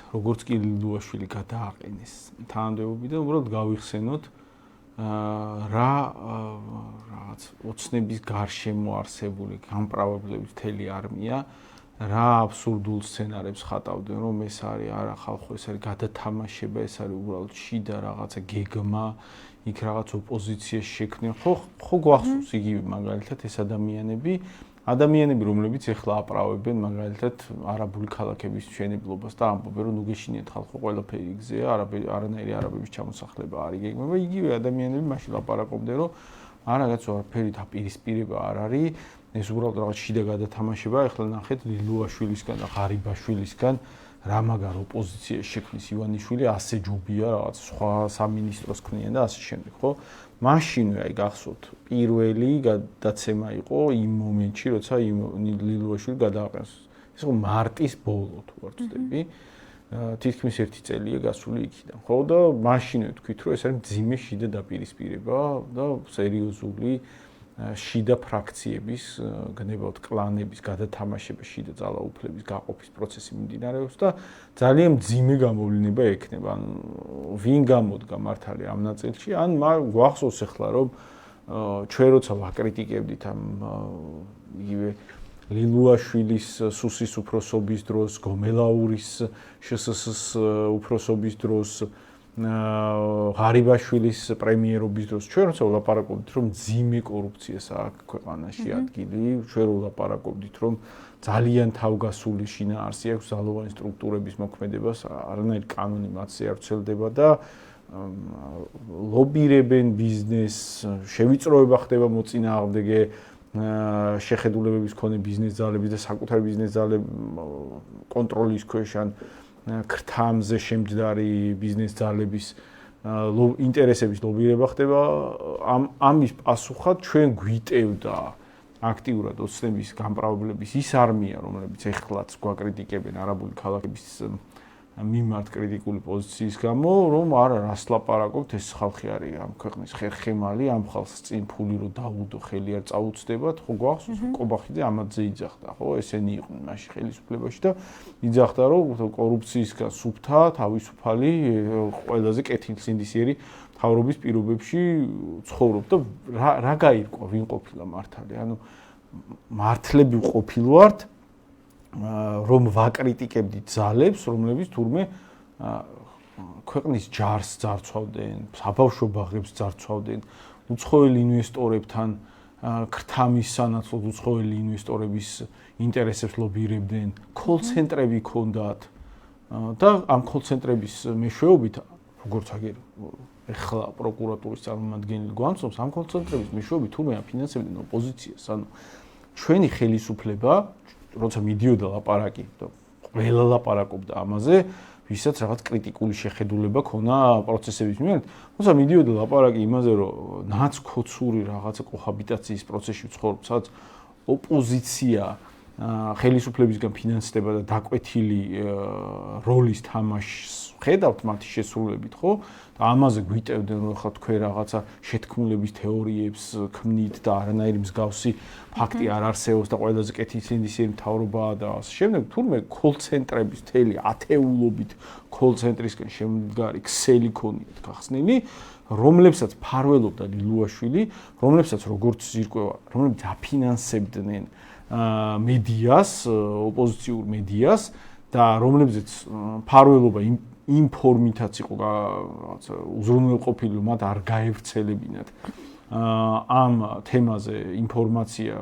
როგორც კი ლილუაშვილი გადააყენეს თანამდებობიდან, უბრალოდ გავიხსენოთ რაღაც ოცნების გარშემო არსებული გამპრავებლების მთელი არმია რა აბსურდულ სცენარებს ხატავდნენ, რომ ეს არის არა ხალხო, ეს არის გადათამაშება, ეს არის უბრალოდ შიდა რაღაცა გეგმა, იქ რაღაც ოპოზიცია შექმნიან. ხო გვახსოვს იგივე მაგალითად ეს ადამიანები, რომლებიც ეხლა აპრავებენ მაგალითად არაბული ქალაქების მშენებლობას და ამბობენ, რომ ნუ გეშინიათ ხალხო, ყველაფერი იგზეა, არანაირი არაბების ჩამოსახლება არ იგეგმება. იგივე ადამიანები მაშინ ლაპარაკობდნენ, რომ არაგაც ვაფერი დაპირისპირება არ არის, ეს უბრალოდ რაღაც შიდა გადათამაშება. ეხლა ნახეთ ლილუაშვილისგან და ღარიბაშვილისგან რა მაგარ ოპოზიცია შექმნის ივანიშვილი, ასე ჯობია რაღაც სხვა სამინისტროს ქმნიან და ასე შემდეგ, ხო? მაშინვე აი გახსოვთ, პირველი გადაცემა იყო იმ მომენტში, როცა ლილუაშვილი გადააყენეს. ეს იყო მარტის ბოლო, თუ არ ვცდები. თითქმის 1 წელია გასული იქიდან, ხო? და მაშინვე თქვით, რომ ეს არის მძიმე შიდა დაპირისპირება და სერიოზული შიდა ფრაქციების, გნებავთ კლანების გადათამაშება, შიდა ძალაუფლების გაყოფის პროცესი მიმდინარეობს და ძალიან მძიმე გამოვლენა ექნება. ანუ ვინ გამოდგა მართალი ამ ნაწილში, ან გვახსოვს ახლა, რომ ჩვენ როცა ვაკრიტიკებდით ამ იგივე ლილუაშვილის სუსის უფროსობის დროს, გომელაურის შსს უფროსობის დროს, ღარიბაშვილის პრემიერობის დროს ჩვენ როცა ვლაპარაკობდით, რომ მძიმე კორუფციას აქვს ქვეყანაში ადგილი, ჩვენ ვლაპარაკობდით, რომ ძალიან თავგასული შინაარსი აქვს ძალოვანი სტრუქტურების მოქმედებას, არანაირი კანონი მათზე არ ვრცელდება და ლობირებენ ბიზნესს, შევიწროება ხდება მოწინააღმდეგე შეხედულებების მქონე ბიზნეს ძალების და საკუთარი ბიზნეს ძალების კონტროლის ქვეშ ან ქრთამზე შემჯდარი ბიზნეს ძალების ინტერესების ლობირება ხდება. ამის პასუხად ჩვენ გვიტევდა აქტიურად ოცნების გამპრავლების ის არმია, რომლებიც ეხლაც გვაკრიტიკებენ არაბული ქალაქების მიმართ კრიტიკული პოზიციის გამო, რომ არა რას ლაპარაკობთ, ეს ხალხი არის ამ ქვეყნის ხერხემალი, ამ ხალხს წინ ფული რო დაუდო, ხელი არ წაუწდებათ, ხო გვახსოვს კობახიძე ამათზე იძახდა, ხო, ესენი იყვნენ მაშინ ხელისუფლებაში და იძახდა, რომ კორუფციისგან სუფთა, თავისუფალი, ყველაზე კეთილსინდისიერი მთავრობის პირობებში ცხოვრობ და რა გაირკვა, ვინ ყოფილა მართალი, ანუ მართლები ყოფილვართ რომ ვაკრიტიკებდით ძალებს, რომლებიც თურმე ქვეყნის ჯარს ძარცვავდნენ, საბავშვო ბაღებს ძარცვავდნენ, უცხოელ ინვესტორებთან ქრთამის სანაცვლოდ უცხოელი ინვესტორების ინტერესებს ლობირებდნენ, კოლ-ცენტრები ჰქონდათ და ამ კოლ-ცენტრების მეშვეობით, როგორც აგერ ეხლა პროკურატურის წარმომადგენელი გვამცნობს, ამ კოლ-ცენტრების მეშვეობით თურმე აფინანსებდნენ ოპოზიციას, ანუ ჩვენი ხელისუფლება როცა მიდიოდა ლაპარაკი და ყველა ლაპარაკობდა ამაზე, ვისაც რაღაც კრიტიკული შეხედულება ქონა პროცესების მიმართ, როცა მიდიოდა ლაპარაკი იმაზე, რომ ნაცკოცური რაღაცა კოჰაბიტაციის პროცესში ვცხოვრობ, სადაც ოპოზიცია ხელისუფლებისგან ფინანსდება და დაკვეთილი როლის თამაშს ხედავთ მათი შესრულებით, ხო? და ამაზე გვიტევდნენ, რომ ხა თქვენ რაღაცა შეთქმულების თეორიებს ქმნით და არანაირი მსგავსი ფაქტი არ არსებობს და ყველაზე კეთილსინდისიერი მთავრობაა და ასე შემდეგ. თურმე კოლ-ცენტრების თელი ათეულობით კოლ-ცენტრისგან შემდგარი ქსელი ქონიათ გახსნილი, რომლებსაც ფარველობდა ლილუაშვილი, რომლებსაც როგორც ირკვევა, რომლებიც აფინანსებდნენ მედიას, ოპოზიციურ მედიას და რომლებზეც ფარველობა ინფორმითაც იყო რაღაცა უზრუნველყოფილი, მათ არ გაევრცელებინათ ამ თემაზე ინფორმაცია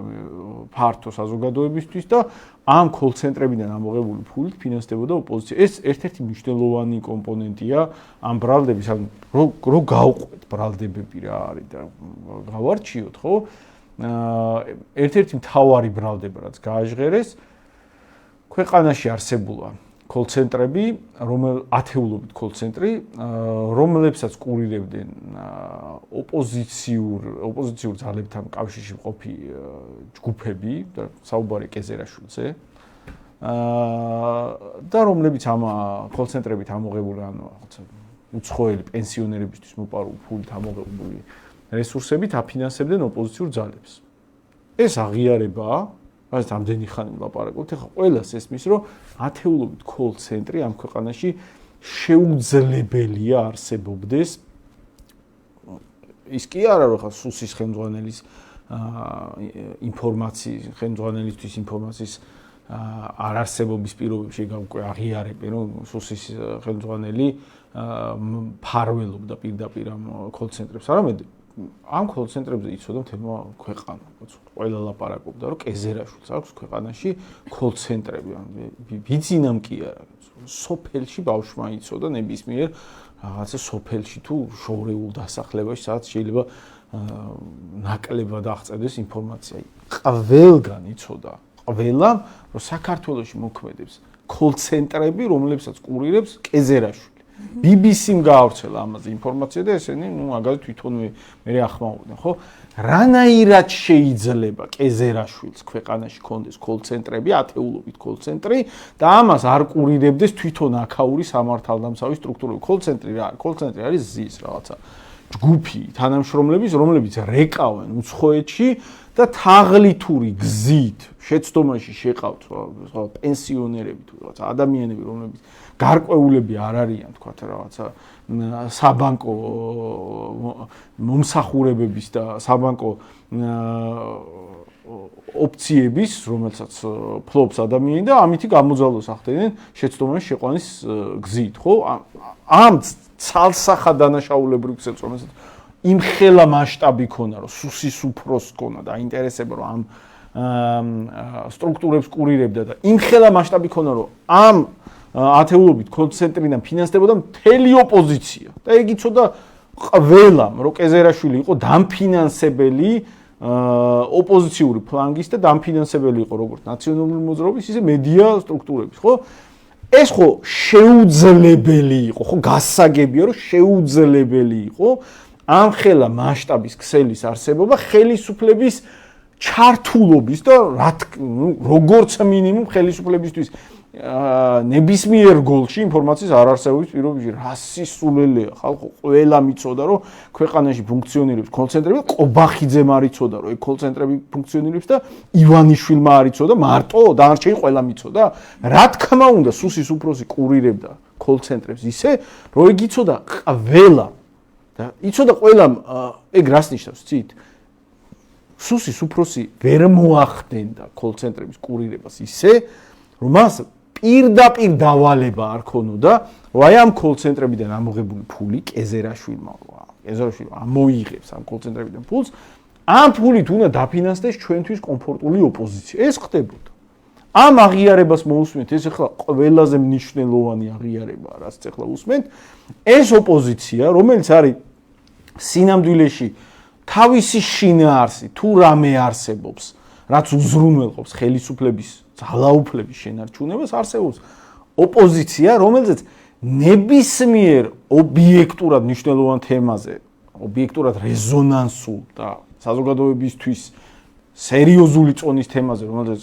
ფართო საზოგადოებისთვის და ამ კოლ-ცენტრებიდან ამოღებული ფულით ფინანსდებოდა ოპოზიცია. ეს ერთ-ერთი მნიშვნელოვანი კომპონენტია ამ ბრალდების, ან რო გავყვეთ ბრალდებები რა არის და გავარჩიოთ, ხო? ერთ-ერთი მთავარი ბრალდება, რაც გააჟღერეს, ქვეყანაში არსებულა კოლ-ცენტრები, ათეულობით კოლ-ცენტრი, რომლებსაც კურირებდნენ ოპოზიციურ ძალებთან კავშირში მყოფი ჯგუფები და საუბარი კეზერაშვილზე და რომლებიც ამ კოლ-ცენტრებით ამოღებული, ანუ რაღაცა უცხოელი პენსიონერებისთვის მოპარული ფულით ამოღებული რესურსებით აფინანსებდნენ ოპოზიციურ ძალებს. ეს აღიარებაა, რაც ამდენი ხანი ვლაპარაკობთ, ეხლა ყველას ესმის, რომ ათეულობით call ცენტრი ამ ქვეყანაში შეუძლებელია არსებობდეს. ის კი არა, რომ ხა სუსის ხელმძღვანელის ინფორმაციის, ხელმძღვანელისთვის ინფორმაციის არარსებობის პირობებში უკვე აღიარებენ, რომ სუსის ხელმძღვანელი ფარველობდა პირდაპირ ამ call ცენტრებს. არამედ ამ call ცენტრებზე იცოდა მთელმა ქვეყანა. ყველა ლაპარაკობდა, რომ კეზერაშვილს აქვს ქვეყანაში call ცენტრები. ბიძინამ კი არა. სოფელში ბავშვმა იცოდა ნებისმიერ რაღაცა სოფელში თუ შორეულ დასახლებაში, სადაც შეიძლება ნაკლებად აღწევდეს ინფორმაცია. ყველგან იცოდა. ყველამ, რომ საქართველოში მოქმედებს call ცენტრები, რომლებსაც კურირებს კეზერაშვილი. BBC-მ გაავრცელა ამაზე ინფორმაცია და ესენი, მაგალითად თვითონვე მე ახმაურდნენ, ხო? რანაირად შეიძლება კეზერაშვილს ქვეყანაში კონდეს call ცენტრები, ათეულობით call ცენტრი და ამას არ კურირებდეს თვითონ აქაური სამართალდამცავი სტრუქტურები. call ცენტრი რა არის? call ცენტრი არის ზის რაღაცა ჯგუფი თანამშრომლების, რომლებიც რეკავენ უცხოეთში და თაღლითური გზით შეცდომაში შეყავთ სხვა პენსიონერები თუ რაღაცა ადამიანები, რომლებიც გარკვეულები არ არიან, თქვათ რაღაცა საბანკო მომსახურებების და საბანკო ოპციების, რომელსაც ფლობს ადამიანი და ამითი გამოძალოს ახდენენ შეცდომაში შეყვანის გზით, ხო? ამ ცალსახა დანაშაულებრივ გზებს, რომელსაც იმხელა მასშტაბი ქონა, რომ სუსის უფროს ქონა და აინტერესება, რომ ამ სტრუქტურებს კურირებდა და იმხელა მასშტაბი ქონა, რომ ამ ათეულობით call ცენტრიდან ფინანსდებოდა მთელი ოპოზიცია. და ეგ იცოდა ყველამ, რომ კეზერაშვილი იყო დამფინანსებელი ოპოზიციური ფლანგის და დამფინანსებელი იყო როგორც ნაციონალური მოძრაობის, ისე მედია სტრუქტურების, ხო? ეს ხო შეუძლებელი იყო, ხო გასაგებია, რომ შეუძლებელი იყო ამ ხელა მასშტაბის ქსელის არსებობა ხელისუფლების ჩართულობის და როგორც მინიმუმ ხელისუფლებისთვის ნებისმიერ გოლში ინფორმაციის არარსებობის პირობებში რა სისულელეა ხალხო ყველა მიცოდა რომ ქვეყანაში ფუნქციონირებს call ცენტრები და ყობახიძემ არ იცოდა რომ ეგ call ცენტრები ფუნქციონირებს და ივანიშვილმა არ იცოდა მარტო დანარჩენი ყველა მიცოდა რა თქმა უნდა სუსის უფროსი კურირებდა call ცენტრებს ისე რომ ეგ იცოდა ყველა და იცოდა ყველამ ეგ რას ნიშნავს ცით სუსის უფროსი ვერ მოახდენდა call ცენტრების კურირებას ისე რომ მას პირდაპირ დავალება არ ქონოდა, რომ აი ამ call ცენტრებიდან ამოღებული ფული კეზერაშვილმა ამოიღებს ამ call ცენტრებიდან ფულს, ამ ფულით უნდა დაფინანსდეს ჩვენთვის კომფორტული ოპოზიცია. ეს ხდებოდა. ამ აღიარებას მოусმენთ, ეს ახლა ყველაზე მნიშვნელოვანი აღიარება, რაც ახლა უსმენთ, ეს ოპოზიცია, რომელიც არის სინამდვილეში თავისი შინაარსი თუ რამე არსებობს, რაც უზრუნველყოფს ხელისუფლების ძალაუფლების შენარჩუნებას არსებობს ოპოზიცია, რომელზეც ნებისმიერ ობიექტურად მნიშვნელოვან თემაზე, ობიექტურად რეზონანსულ და საზოგადოებისთვის სერიოზული წონის თემაზე, რომელზეც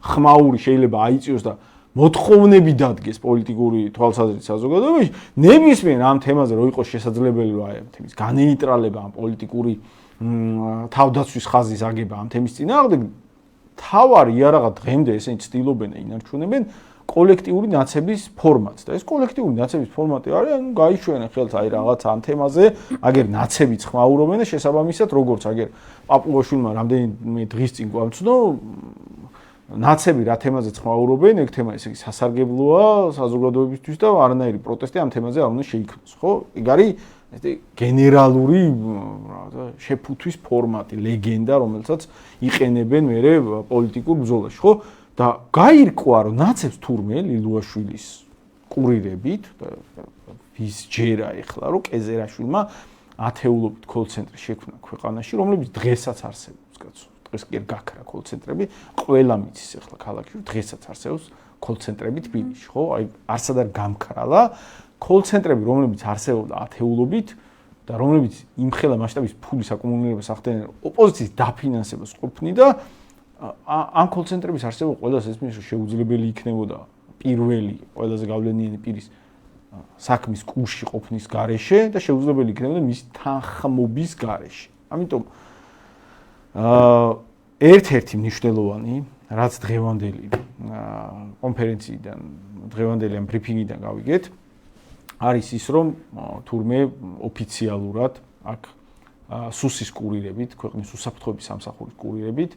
ხმაური შეიძლება აიწიოს და მოთხოვნები დადგეს პოლიტიკური თვალსაზრისით საზოგადოებაში, ნებისმიერ ამ თემაზე რო იყოს შესაძლებელი რომ აი ამ თემის განეიტრალება, ამ პოლიტიკური თავდაცვის ხაზის აგება ამ თემის წინააღმდეგ თავარი იარაღად დღემდე ესენი ცდილობენ და ინარჩუნებენ კოლექტიური ნაცების ფორმატს და ეს კოლექტიური ნაცების ფორმატი არის ანუ გაიშვენენ ხელს აი რაღაც ამ თემაზე აგერ ნაცებიც ხმაურობენ და შესაბამისად როგორც აგერ პაპუაშვილმა რამდენიმე დღის წინ გვამცნო ნაცები რა თემაზე ხმაურობენ ეგ თემა ესე იგი სასარგებლოა საზოგადოებისთვის და არანაირი პროტესტი ამ თემაზე არ უნდა შეიქმნას ხო ეგ არის გენერალური შეფუთვის ფორმატი, ლეგენდა, რომელსაც იყენებენ მერე პოლიტიკურ ბრძოლაში, ხო? და გაირკვა, რომ ნაცებს თურმე ლილუაშვილის კურირებით და ვის ჯერა ეხლა, რომ კეზერაშვილმა ათეულობით call ცენტრი შექმნა ქვეყანაში, რომლებიც დღესაც არსებობს, კაცო. დღეს კი გაქრა call ცენტრები, ყველა მიცის ეხლა ქალაქში, დღესაც არსებობს call ცენტრები თბილისში, ხო? აი არსად არ გამქრალა call ცენტრები, რომლებიც არსებობდა ათეულობით და რომლებიც იმხელა მასშტაბის ფულის აკუმულირებას ახდენენ ოპოზიციის დაფინანსებას ყოფნი და ამ call ცენტრების არსებობა ყველას ესმის რომ შეუძლებელი იქნებოდა პირველი ყველაზე გავლენიანი პირის საქმის კურსში ყოფნის გარეშე და შეუძლებელი იქნებოდა მის თანხმობის გარეშე. ამიტომ ერთ-ერთი მნიშვნელოვანი, რაც დღევანდელი კონფერენციიდან, დღევანდელი ამ ბრიფინგიდან გავიგეთ, არის ის, რომ თურმე ოფიციალურად აქ სუსის კურირებით, ქვეყნის უსაფრთხოების სამსახურის კურირებით,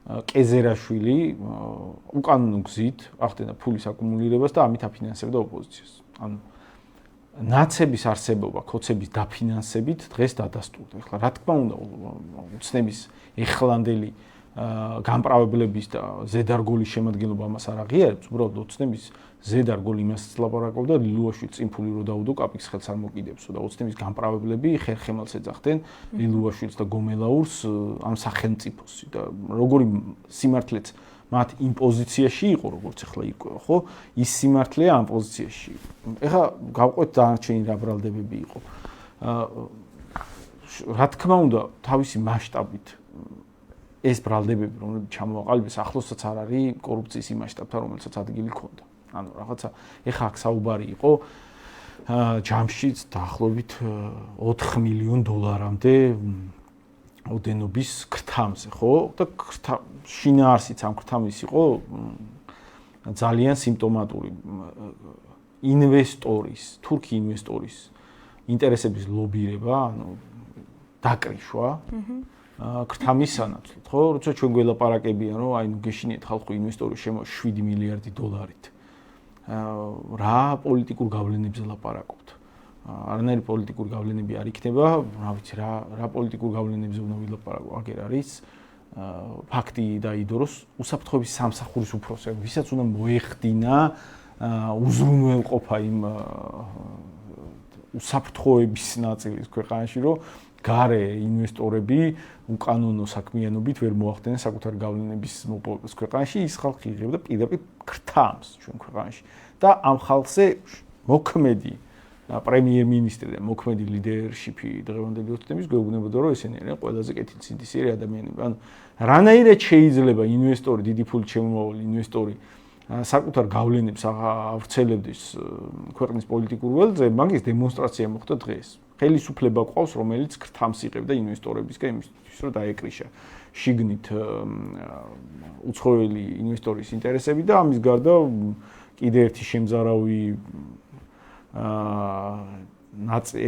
კეზერაშვილი უკანონო გზით ახდენდა ფულის აკუმულირებას და ამით აფინანსებდა ოპოზიციას. ანუ ნაცების არსებობა, ქოცების დაფინანსებით დღეს დადასტურდა. ეხლა რა თქმა უნდა, უცნების ეხლანდელი გამправებლების და ზედარგოლის შემადგენლობა ამას არ აღიარებს, უბრალოდ ოცნების ზედარგოლი იმასაც ლაპარაკობდა, ლილუაშვილი წინ ფული რო დაუდო, კაპის ხელს არ მოკიდებსო და ოცნების გამправებლები ხერხემალს ეძახდნენ ლილუაშვილს და გომელაურს ამ სახელმწიფოს და როგორი სიმართლეც მათ იმ პოზიციაში იყო, როგორც ახლა იყო, ხო? ის სიმართლეა ამ პოზიციაში. ეხლა გავყვეთ დანარჩენი რა ბრალდებები იყო. რა თქმა უნდა, თავისი მასშტაბით ეს ბრალდებები, რომლებიც ჩამოაყალიბეს, ახლოსაც არ არის კორუფციის იმ მასშტაბთან, რომელსაც ადგილი ჰქონდა. ანუ რაღაცა ეხლა აქ საუბარი იყო ჯამშიც დაახლოებით $4 მილიონ ოდენობის ქრთამზე, ხო? და შინაარსიც ამ ქრთამის იყო ძალიან სიმპტომატური. თურქი ინვესტორის ინტერესების ლობირება, ანუ დაკრიშვა ქრთამის სანაცვლოდ, ხო? როცა ჩვენ გველაპარაკებიან, რომ აი ნუ გეშინიეთ ხალხო ინვესტორი $7 მილიარდი. რა პოლიტიკურ გავლენებზე ლაპარაკობთ? არანაირი პოლიტიკური გავლენები არ იქნება, რა ვიცი, რა პოლიტიკურ გავლენებზე უნდა ვილაპარაკო, აგერ არის ფაქტი დაიდო, რომ უსაფრთხოების სამსახურის უფროსები, ვისაც უნდა მოეხდინა უზრუნველყოფა იმ უსაფრთხოების ნაწილის ქვეყანაში, რომ გარე ინვესტორები უკანონო საქმიანობით ვერ მოახდენენ საკუთარი გავლენების მოპოვებას ქვეყანაში, ის ხალხი იღებდა პირდაპირ ქრთამს ჩვენ ქვეყანაში და ამ ხალხზე მოქმედი პრემიერ-მინისტრი და მოქმედი ლიდერშიპი დღევანდელი ოცნების გვეუბნებოდა, რომ ესენი არიან ყველაზე კეთილსინდისიერი ადამიანები. ანუ რანაირად შეიძლება ინვესტორი, დიდი ფულით შემომავალი ინვესტორი საკუთარ გავლენებს ავრცელებდეს ქვეყნის პოლიტიკურ ველზე, მაგის დემონსტრაცია მოხდა დღეს. ხელისუფლება ყავს, რომელიც ქრთამს იღებდა ინვესტორებისგან იმისთვის, რომ დაეკრიშა შიგნით უცხოელი ინვესტორის ინტერესები და ამის გარდა კიდე ერთი შემზარავი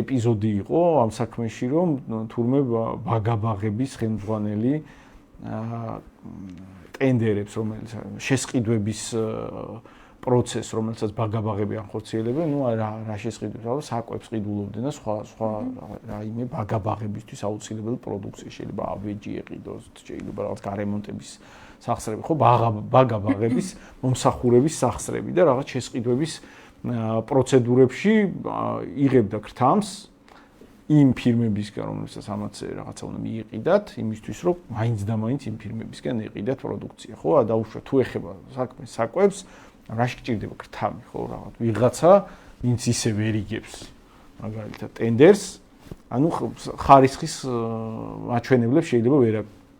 ეპიზოდი იყო ამ საქმეში, რომ თურმე ბაგაბაღების ხელმძღვანელი ტენდერებს, რომელიც შესყიდვების პროცესს, რომელსაც ბაგაბაღები ახორციელებენ, ნუ რა შესყიდვებს, საკვებს ყიდულობდნენ და სხვა რაიმე ბაგაბაღებისთვის აუცილებელი პროდუქცია, შეიძლება ავეჯი ეყიდოს, შეიძლება რაღაც გარემონტების სახსრები, ხო, ბაგაბაღების მომსახურების სახსრები და რაღაც შესყიდვების პროცედურებში იღებდა ქრთამს იმ ფირმებისგან, რომელსაც ამაც რაღაცა უნდა მიიყიდათ, იმისთვის, რომ მაინც და მაინც იმ ფირმებისგან ეყიდათ პროდუქცია, ხო? დაუშვა თუ ეხება საქმეს საკვებს, რაში გჭირდება ქრთამი, ხო, რაღაც ვიღაცა, ვინც ისე ვერ იგებს მაგალითად ტენდერს, ანუ ხარისხის მაჩვენებლებს შეიძლება ვერ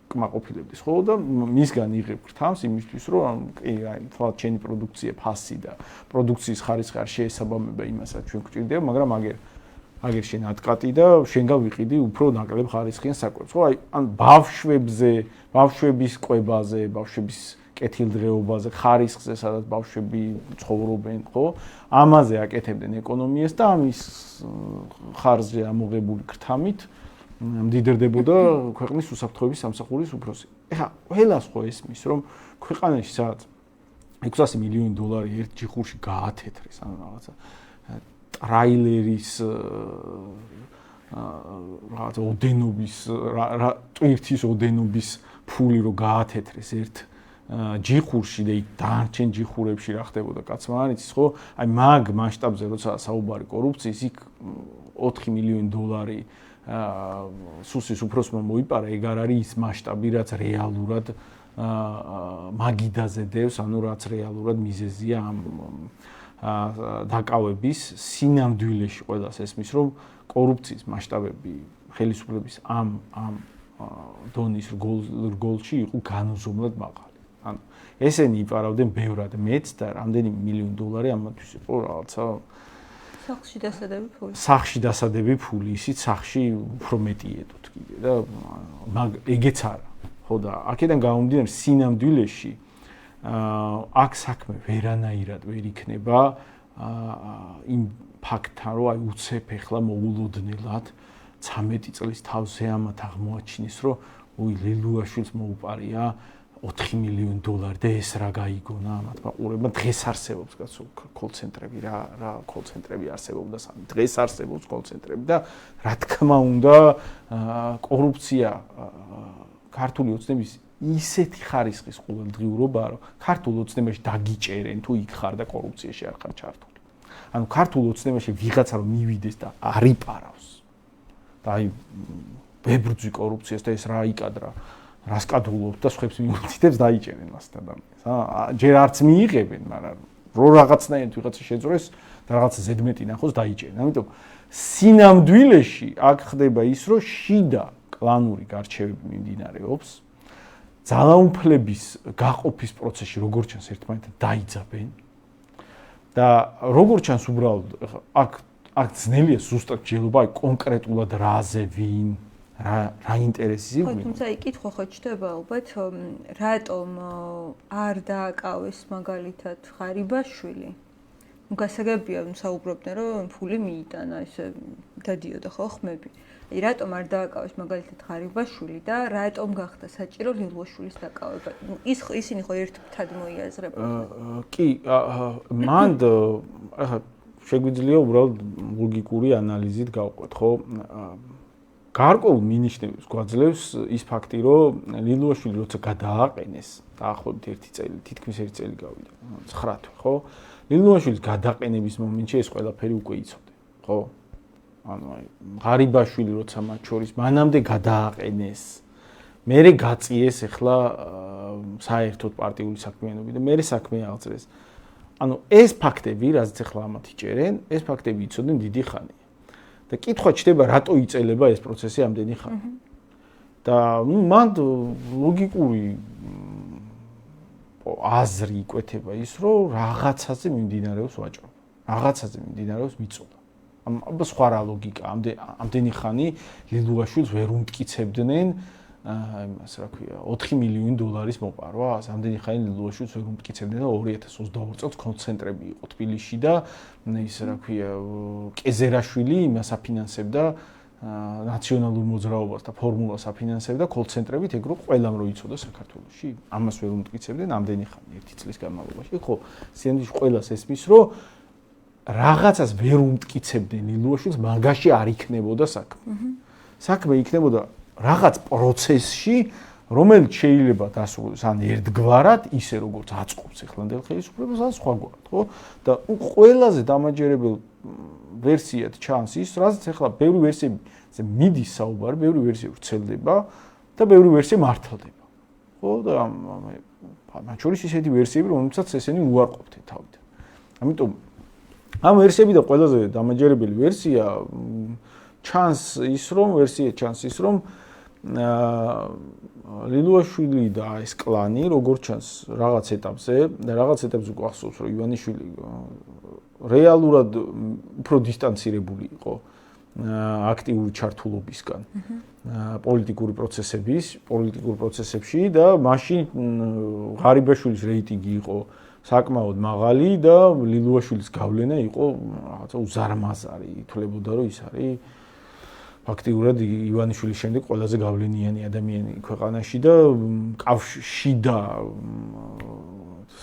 კმაყოფილებდეს, ხო? და მისგან იღებ ქრთამს იმისთვის, რომ აი, თვალ ჩენი პროდუქცია ფასი და პროდუქციის ხარისხი არ შეესაბამება იმასაც ჩვენ გვჭირდება, მაგრამ აგერ შენ ატკატი და შენ გავიყიდი უფრო ნაკლებ ხარისხიან საკვებს, ხო? აი, ან ბავშვების კვებაზე, ბავშვების კეთილდღეობაზე, ხარისხზე, სადაც ბავშვები ცხოვრობენ, ხო? ამაზე აკეთებდნენ ეკონომიას და ამის ხარჯზე ამოღებული ქრთამით მდიდრდებოდა ქვეყნის უსაფრთხოების სამსახურის უფროსი. ეხლა ყველას ხო ესმის, რომ ქვეყანაში სადაც $600 მილიონი ერთ ჯიხურში გაათეთრეს, ანუ რაღაცა ტრაილერის რაღაცა ოდენობის, ტვირთის ოდენობის ფული რო გაათეთრეს ერთ ჯიხურში და დანარჩენ ჯიხურებში რა ხდებოდა კაცმა არ იცის, ხო? აი მაგ მასშტაბზე როცა საუბარი კორუფციის, იქ $4 მილიონი სუსის უფროსმა მოიპარა, ეგ არ არის ის მასშტაბი, რაც რეალურად მაგიდაზე დევს, ანუ რაც რეალურად მიზეზია ამ დაკავების სინამდვილეში ყველას ესმის, რომ კორუფციის მასშტაბები ხელისუფლების ამ დონის რგოლში იყო განუზომლად მაღალი. ანუ ესენი იპარავდნენ ბევრად მეც და რამდენი $1 ამათთვის იყო რაღაცა სახში დასადები ფული, ისიც სახში უფრო მეტი ედოთ კიდე და ეგეც არა. ხო და აქედან გამომდინარე სინამდვილეში აქ საქმე ვერანაირად ვერ იქნება იმ ფაქტთან, რომ აი უცებ ეხლა მოულოდნელად 13 წლის თავზე ამათ აღმოაჩინის, რომ ლილუაშვილს მოუპარია $4 მილიონი და ეს რა გაიგონა ამათ მაყურებმა დღეს არსებობს კაცო კოლ-ცენტრები რა კოლ-ცენტრები არსებობდა დღეს არსებობს კოლ-ცენტრები და რა თქმა უნდა კორუფცია ქართული ოცნების ისეთი ხარისხის ყოველდღიურობაა რომ ქართულ ოცნებაში დაგიჭერენ თუ იქ ხარ და კორუფციაში არ ხარ ჩართული ანუ ქართულ ოცნებაში ვიღაცა რომ მივიდეს და არიპარავს და აი ვებრძვი კორუფციას და ეს რა იკადრა რას კადრულობთ და სხვებს მიუთითებს დაიჭერენ მას ადამიანს ჯერ არც მიიღებენ მაგრამ რო რაღაცნაირად ვიღაცა შეძრეს და რაღაცა ზედმეტი ნახოს დაიჭერენ ამიტომ სინამდვილეში აქ ხდება ის რომ შიდა კლანური გარჩევები მიმდინარეობს ძალაუფლების გაყოფის პროცესში როგორც ჩანს ერთმანეთთან დაიძაბენ და როგორც ჩანს უბრალოდ აქ ძნელია ზუსტად ჯელობა აი კონკრეტულად რაზე ვინ რა ინტერესი ხო, თუმცა იკითხვა ხო ჩდება ალბათ, რატომ არ დააკავეს მაგალითად ღარიბაშვილი? გასაგებია, საუბრობდნენ, რომ ფული მიიტანა, ესე დადიოდა ხო ხმები. აი რატომ არ დააკავეს მაგალითად ღარიბაშვილი და რატომ გახდა საჭირო ლილუაშვილის დაკავება? ისინი ხო ერთად მოიაზრებოდნენ. კი, მანდ ახლა შეგვიძლია უბრალოდ ლოგიკური ანალიზით გავყვეთ, ხო? გარკვეულ მინიშნებს გვაძლევს ის ფაქტი, რომ ლილუაშვილი როცა გადააყენეს, დაახლოებით 1 წელი, თითქმის 1 წელი გავიდა, 9 თვე, ხო? ლილუაშვილის გადაყენების მომენტში ეს ყველაფერი უკვე იცოდა, ხო? ანუ აი ღარიბაშვილი როცა მათ შორის მანამდე გადააყენეს, მერე გაწიეს ახლა საერთოდ პარტიული საქმიანობი და მერე საქმე აღწევს. ანუ ეს ფაქტები, რაც ახლა ამათ იჭერენ, ეს ფაქტები იცოდნენ დიდი ხანია. და კითხვა ჩდება რატო იწელება ეს პროცესი ამდენი ხანი. და მან ლოგიკური აზრი იკვეთება ის, რომ რაღაცაზე მიმდინარეობს ვაჭრობა. რაღაცაზე მიმდინარეობს მიწოლა. ამ სხვა რა ლოგიკა, ამდენი ხანი ლილუაშვილს ვერ უმტკიცებდნენ იმას რა ქვია, $4 მილიონი მოპარვას. ამდენი ხანი ლილუაშვილს ვერ უმტკიცებდნენ და 2022 წელს კონცენტრები იყო თბილისში და ის რა ქვია, კეზერაშვილი იმას აფინანსებდა ნაციონალურ მოძრაობას და ფორმულას აფინანსებდა კოლ-ცენტრებით, ეგ რო ყველამ რო იცოდა საქართველოში. ამას ვერ უმტკიცებდნენ ამდენი ხანი 1 წლის განმავლობაში. ხო, სინამდვილეში ყველას ესმის, რომ რაღაცას ვერ უმტკიცებდნენ ლილუაშვილს, მაგაში არ იქნებოდა საქმე. საქმე იქნებოდა რაღაც პროცესში, რომელიც შეიძლება დასრულდეს ან ერთგვარად, ისე როგორც აწყობს ეხლანდელ ხელისუფლებას, ან სხვაგვარად, ხო? და ყველაზე დამაჯერებელ ვერსიად ჩანს ის, რაც ახლა ბევრი ვერსიებზე მიდის საუბარი, ბევრი ვერსია ვრცელდება და ბევრი ვერსია მართლდება. ხო და მათ შორის ისეთი ვერსიები, რომელსაც ესენი უარყოფდნენ თავიდან. ამიტომ ამ ვერსიებიდან ყველაზე დამაჯერებელი ვერსია ჩანს ის, რომ ლილუაშვილი და ეს კლანი, როგორც ჩანს, რაღაც ეტაპზე უკვე ახსოვს, რომ ივანიშვილი რეალურად უფრო დისტანცირებული იყო აქტიური ჩართულობისგან პოლიტიკურ პროცესებში და მაშინ ღარიბაშვილის რეიტინგი იყო საკმაოდ მაღალი და ლილუაშვილის გავლენა იყო რაღაცა უზარმაზარი, ითვლებოდა, რომ ის არის ფაქტიურად ივანიშვილის შემდეგ ყველაზე გავლენიანი ადამიანი ქვეყანაში და კავშირში და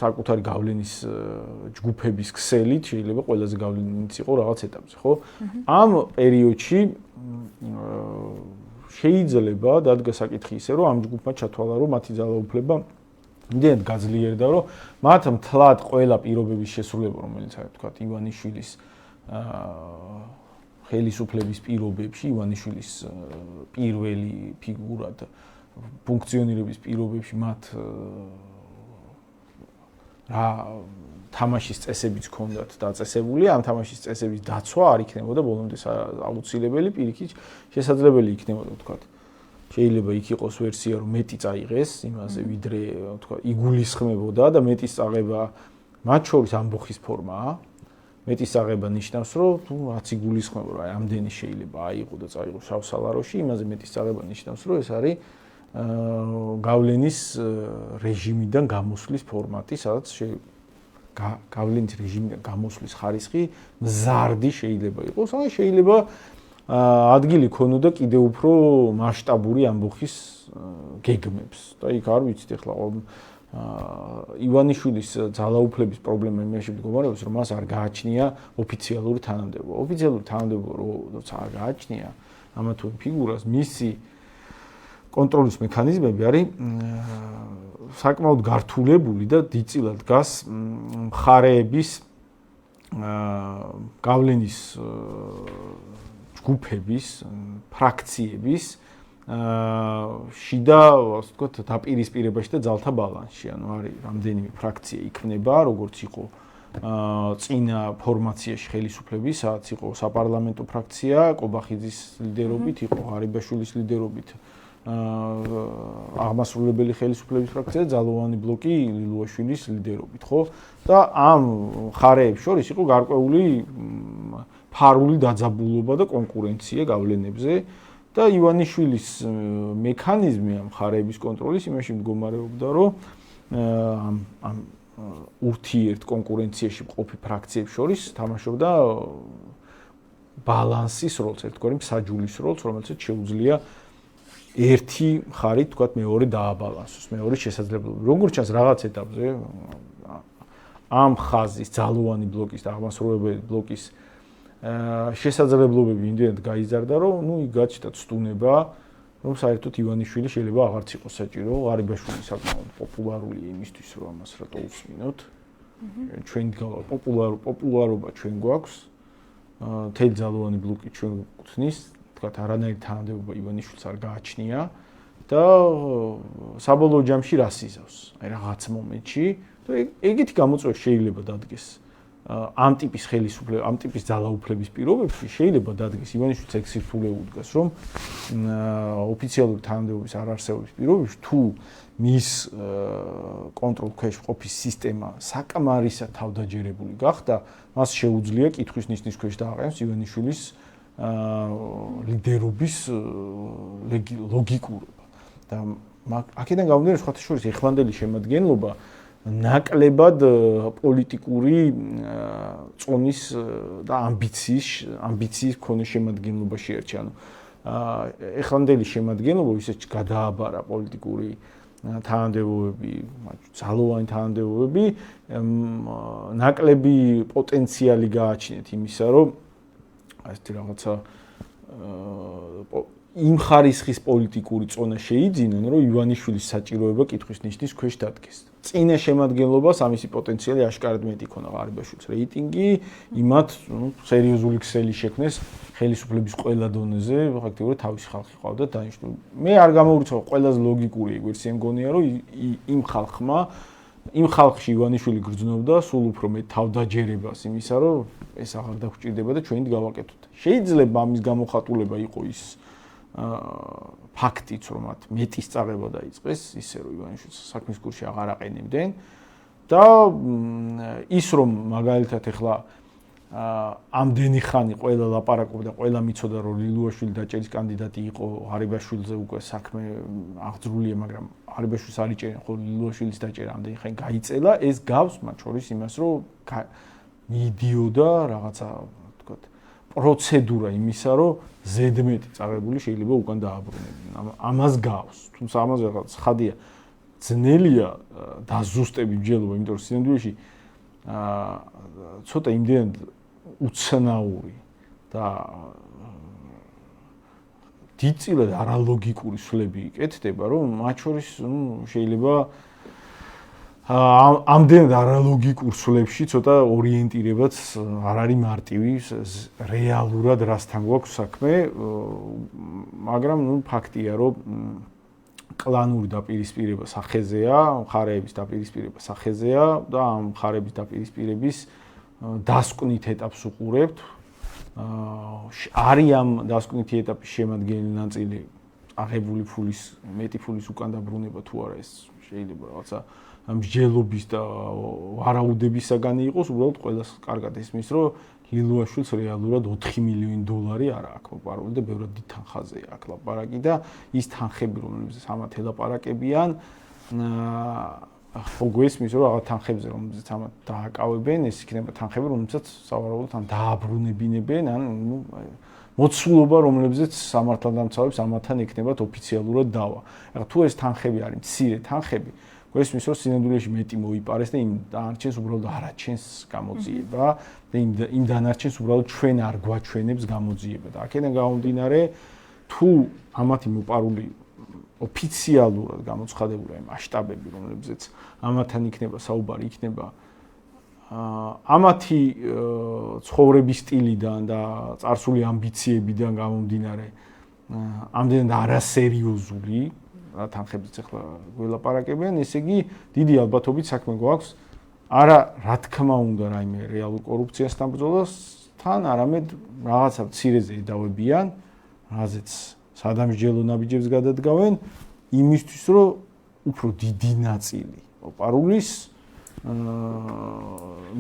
საკუთარი გავლენის ჯგუფების ქსელით შეიძლება ყველაზე გავლენიც იყო რაღაც ეტაპზე, ხო? ამ პერიოდში შეიძლება დადგა საკითხი ისე, რომ ამ ჯგუფმა ჩათვალა, რომ მათი ძალაუფლება იმდენად გაძლიერდა, რომ მათ მთლად ყველა პირობების შესრულება, რომელიც არის თქვა ივანიშვილის ხელისუფლების პირობებში, ივანიშვილის პირველი ფიგურად ფუნქციონირების პირობებში მათ რა თამაშის წესებიც ჰქონდათ დაწესებული, ამ თამაშის წესების დაცვა არ იქნებოდა ბოლომდე აუცილებელი, პირიქით შესაძლებელი იქნებოდა თქვა. შეიძლება იქ იყოს ვერსია, რომ მეტი წაიღეს იმაზე, ვიდრე თქვა იგულისხმებოდა და მეტის წაღება მათ შორის ამბოხის ფორმაა. მეტის წაღება ნიშნავს, რომ თუ რაც იგულისხმება, რომ ამდენი შეიძლება აიღო და წაიღო შავ სალაროში, იმაზე მეტის წაღება ნიშნავს, რომ ეს არის გავლენის რეჟიმიდან გამოსვლის ფორმატი, სადაც გავლენის რეჟიმიდან გამოსვლის ხარისხი მზარდი შეიძლება იყოს, ან შეიძლება ადგილი ქონოდა კიდევ უფრო მასშტაბური ამბოხის გეგმებს. და იქ არ ვიცით ახლა ივანიშვილის ძალაუფლების პრობლემა იმაში მდგომარეობს, რომ მას არ გააჩნია ოფიციალური თანამდებობა. ოფიციალური თანამდებობა როცა არ გააჩნია ამა თუ იმ ფიგურას, მისი კონტროლის მექანიზმები არის საკმაოდ გართულებული და დიდწილად დგას მხარეების გავლენის ჯგუფების, ფრაქციების შიდა, ასე ვთქვათ, დაპირისპირებაში და ძალთა ბალანსში. ანუ არის რამდენიმე ფრაქცია იქმნება, როგორც იყო წინა ფორმაციაში ხელისუფლების, სადაც იყო საპარლამენტო ფრაქცია, კობახიძის ლიდერობით, იყო ღარიბაშვილის ლიდერობით აღმასრულებელი ხელისუფლების ფრაქცია, ძალოვანი ბლოკი ლილუაშვილის ლიდერობით, ხო? და ამ მხარეებს შორის იყო გარკვეული ფარული დაძაბულობა და კონკურენცია გავლენებზე და ივანიშვილის მექანიზმი ამ მხარეების კონტროლის იმაში მდგომარეობდა, რომ ამ ურთიერთ კონკურენციაში მყოფი ფრაქციებს შორის თამაშობდა ბალანსის როლს, ერთგვარი მსაჯულის როლს, რომელსაც შეუძლია ერთი მხარი, თქვათ, მეორე დააბალანსოს, მეორე შესაძლებლობა. როგორც ჩანს რაღაც ეტაპზე ამ ხაზის ძალოვანი ბლოკის და აღმასრულებელი ბლოკის შესაძლებლობები იმდენად გაიზარდა, რომ იქ გაჩნდა ცდუნება, რომ საერთოდ ივანიშვილი შეიძლება აღარც იყოს საჭირო, ღარიბაშვილი საკმაოდ პოპულარულია იმისთვის, რომ ამას რატო უსმინოთ. ჩვენ პოპულარობა ჩვენ გვაქვს, მთელი ძალოვანი ბლოკი ჩვენ გვქნის, თქვათ, არანაირი თანამდებობა ივანიშვილს არ გააჩნია და საბოლოო ჯამში რას იზავს? აი რაღაც მომენტში და ეგეთი გამოწვევა შეიძლება დადგეს ამ ტიპის ხელისუფლება, ამ ტიპის ძალაუფლების პირობებში შეიძლება დადგეს ივანიშვილს ექსიფულე უდგას, რომ ოფიციალური თანამდებობის არარსებობის პირობებში თუ მის კონტროლის ქვეშ ყოფის სისტემა საკმარისად თავდაჯერებული გახდა, მას შეუძლია კითხვის ნიშნის ქვეშ დააყენოს ივანიშვილის ლიდერობის ლოგიკურობა. და აქედან გამომდინარე, სხვათა შორის ეხლანდელი შემადგენლობა ნაკლებად პოლიტიკური წონის და ამბიციის მქონე შემადგენლობა შეერჩა. ანუ ეხლანდელი შემადგენლობა ისეთ გადააბარა პოლიტიკური თანამდებობები, ძალოვანი თანამდებობები, ნაკლები პოტენციალი გააჩნიათ იმისა, რომ ასეთი რაღაცა იმ ხარისხის პოლიტიკური წონა შეიძინონ, რომ ივანიშვილის საჭიროება კითხვის ნიშნის ქვეშ დადგეს. წინა შემადგენლობას ამისი პოტენციალი აშკარად მეტი ქონა ღარიბაშვილის რეიტინგი, იმათ სერიოზული ქსელი შექმნეს ხელისუფლების ყველა დონეზე, ფაქტობრივად თავისი ხალხი ყავდა დანიშნული. მე არ გამოვრიცხავ, ყველაზე ლოგიკური ეგ-ვერსია მგონია, რომ იმ ხალხში ივანიშვილი გრძნობდა სულ უფრო მეტ თავდაჯერებას იმისა, რომ ეს აღარ დაგვჭირდება და ჩვენით გავაკეთოთ. შეიძლება ამის გამოხატულება იყო ის ფაქტიც, რომ მათ მეტის წაღება დაიწყეს, ისე რომ ივანიშვილს საქმის გულში აღარ აყენებდნენ და ის რომ მაგალითად ეხლა ამდენი ხანი ყველა ლაპარაკობდა, ყველა მიცოდა, რომ ლილუაშვილი დაჭერის კანდიდატი იყო, ღარიბაშვილზე უკვე საქმე აღძრულია, მაგრამ ღარიბაშვილს არ იჭერენ, ხო ლილუაშვილის დაჭერა ამდენი ხანი გაიწელა, ეს გავს მათ შორის იმას, რომ მიდიოდა რაღაცა, თქვათ, პროცედურა იმისა, რომ ზედმეტი წაღებული შეიძლება უკან დააბრუნებინა. ამას გავს, თუმცა ამაზე რაღაც ხადია. ძნელია დაზუსტები მსჯელობა, იმიტომ რომ სინამდვილეში ცოტა იმდენად უცნაური და დიდწილად არალოგიკური სვლები იკეთდება, რომ მათ შორის შეიძლება ამდენად არალოგიკურ სვლებში ცოტა ორიენტირებაც არ არის მარტივი, რეალურად რასთან გვაქვს საქმე, მაგრამ ფაქტია, რომ კლანური დაპირისპირება სახეზეა, მხარეების დაპირისპირება სახეზეა და ამ მხარეების დაპირისპირების დასკვნით ეტაპს უყურებთ. არის ამ დასკვნითი ეტაპის შემადგენელი ნაწილი აღებული ფულის, მეტი ფულის უკან დაბრუნება თუ არა, ეს შეიძლება რაღაცა მსჯელობის და ვარაუდებისაგანი იყოს, უბრალოდ ყველას კარგად ისმის, რომ ლილუაშვილს რეალურად 4 მილიონი დოლარი არ აქვს მოპარული და ბევრად დიდ თანხაზეა აქ ლაპარაკი და ის თანხები რომლებზეც ამათ ელაპარაკებიან ხო გვესმის რომ რაღაც თანხებზე რომლებზეც ამათ დააკავებენ ეს იქნება თანხები რომლებსაც სავარაუდოდ ან დააბრუნებინებენ ან მოცულობა რომლებზეც სამართალდამცავებს ამათთან ექნებათ ოფიციალურად დავა. ახლა თუ ეს თანხები არის მცირე თანხები გვესმის რომ სინამდვილეში მეტი მოიპარეს და იმ დანარჩენს უბრალოდ არაჩენს გამოძიება და იმ დანარჩენს უბრალოდ ჩვენ არ გვაჩვენებს გამოძიება და აქედან გამომდინარე თუ ამათი მოპარული ოფიციალურად გამოცხადებულა იმ მასშტაბები რომლებზეც ამათთან იქნება საუბარი იქნება ამათი ცხოვრების სტილიდან და წარსული ამბიციებიდან გამომდინარე ამდენად არასერიოზული რა თანხებიც ახლა გველაპარაკებიან, ესე იგი დიდი ალბათობით საქმე გვაქვს არა რა თქმა უნდა რაიმე რეალურ კორუფციასთან ბრძოლასთან, არამედ რაღაცა მცირეზე ედავებიან, რაზეც სადამსჯელო ნაბიჯებს გადადგავენ იმისთვის, რომ უფრო დიდი ნაწილი მოპარულის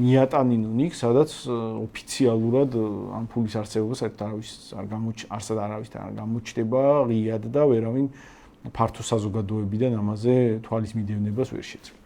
მიატანინონ იქ, სადაც ოფიციალურად ამ ფულის არსებობა საერთოდ არავის არ გამოჩნდება ღიად და ვერავინ ფართო საზოგადოებიდან ამაზე თვალის მიდევნებას ვერ შეძლებს.